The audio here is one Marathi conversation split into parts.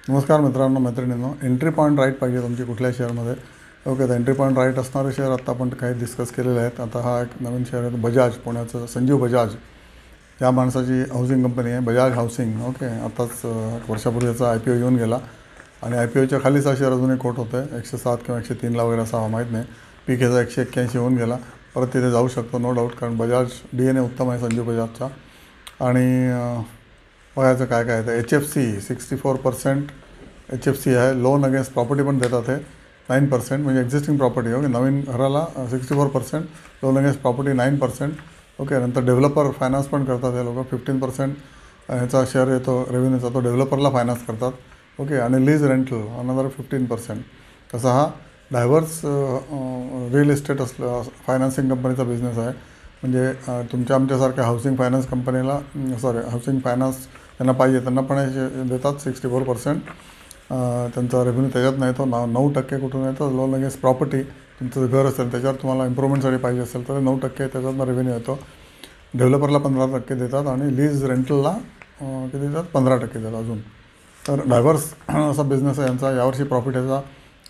नमस्कार मित्रांनो मैत्रिणींनो, एंट्री पॉईंट राईट पाहिजे तुमची कुठल्या शेअरमध्ये. ओके, तर एंट्री पॉईंट राईट असणारे शेअर आत्ता आपण काही डिस्कस केलेले आहेत. आता हा एक नवीन शेअर आहे बजाज, पुण्याचं संजीव बजाज. या माणसाची हाऊसिंग कंपनी आहे बजाज हाऊसिंग. ओके, आताच वर्षापूर्वी याचा IPO येऊन गेला आणि IPOच्या खालीच हा शेअर अजूनही कोट होतं आहे 107 किंवा 103ला वगैरे असा माहीत नाही. पीक याचा 181 होऊन गेला. परत तिथे जाऊ शकतो नो डाऊट, कारण बजाज DNA उत्तम आहे संजीव बजाजचा. आणि बघायचं काय काय आहे. HFC 64% HFC आहे. लोन अगेन्स्ट प्रॉपर्टी पण देतात हे 9%, म्हणजे एक्झिस्टिंग प्रॉपर्टी. ओके, नवीन घराला 64%, लोन अगेन्स्ट प्रॉपर्टी 9%. ओके, नंतर डेव्हलपर फायनान्स पण करतात हे लोक. 15% ह्याचा शेअर येतो रेव्हेन्यूचा, तो डेव्हलपरला फायनान्स करतात. ओके, आणि लीज रेंटल अनदर 15%. तसा हा डायव्हर्स रिअल इस्टेट फायनान्सिंग कंपनीचा बिझनेस आहे. म्हणजे तुमच्या आमच्यासारख्या हाऊसिंग फायनान्स कंपनीला हाऊसिंग फायनान्स त्यांना पाहिजे त्यांना पण हे देतात 64%. त्यांचा रेव्हेन्यू त्याच्यात नाही, तो 9% कुठून येतो. लोन अगेन्स्ट प्रॉपर्टी, तुमचं घर असेल त्याच्यावर तुम्हाला इम्प्रूव्हमेंटसाठी पाहिजे असेल तर 9% त्याच्यातनं रेव्हेन्यू येतो. डेव्हलपरला 15% देतात आणि लीज रेंटलला किती देतात 15% देतात अजून. तर डायव्हर्स असा बिझनेस आहे यांचा. यावर्षी प्रॉफिट याचा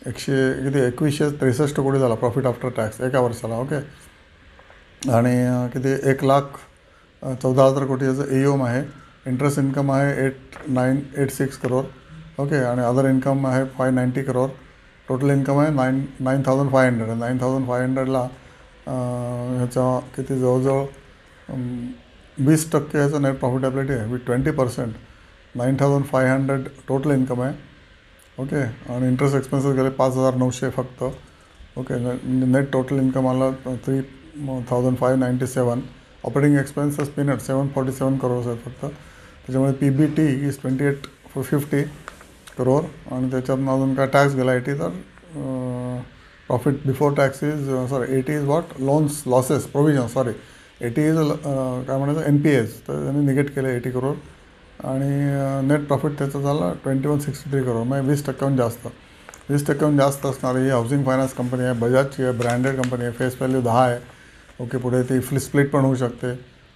2163 कोटी झाला प्रॉफिट आफ्टर टॅक्स एका वर्षाला. ओके, आणि किती 1,14,000 कोटी याचं AUM आहे. इंटरेस्ट इन्कम आहे 8986 करोड. ओके, आणि अदर इन्कम आहे 590 करोड. टोटल इन्कम आहे 9,500. 9,500ला ह्याचा किती जवळजवळ 20% ह्याचं नेट प्रॉफिटेबिलिटी आहे विथ 20%. 9,500 टोटल इन्कम आहे. ओके, आणि इंटरेस्ट एक्सपेन्सेस गेले 5,900 फक्त. ओके, नेट टोटल इन्कम आला 3,597. ऑपरेटिंग एक्सपेन्सेस पीनट 747 करोड आहेत फक्त. त्याच्यामुळे PBT इज 2850 करोड. आणि त्याच्यातून अजून काय टॅक्स गेला 80. तर profit before tax is 80 is what loans losses provision 80 is काय म्हणायचं NPAs. तर त्यांनी निगेट केले 80 करोड. आणि नेट प्रॉफिट त्याचा झाला 2163 करोड, म्हणजे 20%हून जास्त. 20%हून जास्त असणारी ही हाऊसिंग फायनान्स कंपनी आहे. बजाजची आहे, ब्रँडेड कंपनी आहे. फेस व्हॅल्यू 10 आहे. ओके, पुढे ती स्प्लिट पण होऊ शकते.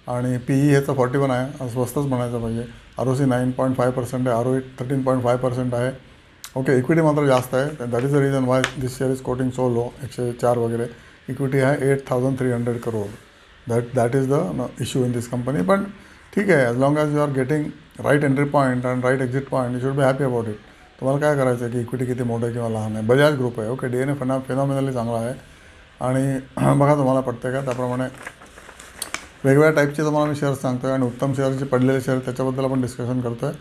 आणि PE ह्याचा 41 आहे, स्वस्तच म्हणायचं पाहिजे. ROC 9.5% आहे. ROE 13.5% आहे. ओके, इक्विटी मात्र जास्त आहे. That is the reason why this share is quoting so low. 104 वगैरे इक्विटी आहे 8,300 crore. That is the issue in this company. पण ठीक आहे, as long as you are getting right entry point and right exit point, you should be happy about it. तुम्हाला काय करायचं आहे की इक्विटी किती मोठं आहे किंवा लहान आहे. बजाज ग्रुप आहे. ओके, DNA फिनॉमिनली चांगला आहे. आणि बघा तुम्हाला पडतं का त्याप्रमाणे वेगवेगळ्या टाईपचे तुम्हाला मी शेअर्स सांगतो आहे. आणि उत्तम शेअरचे पडलेले शेअर त्याच्याबद्दल आपण डिस्कशन करतो आहे.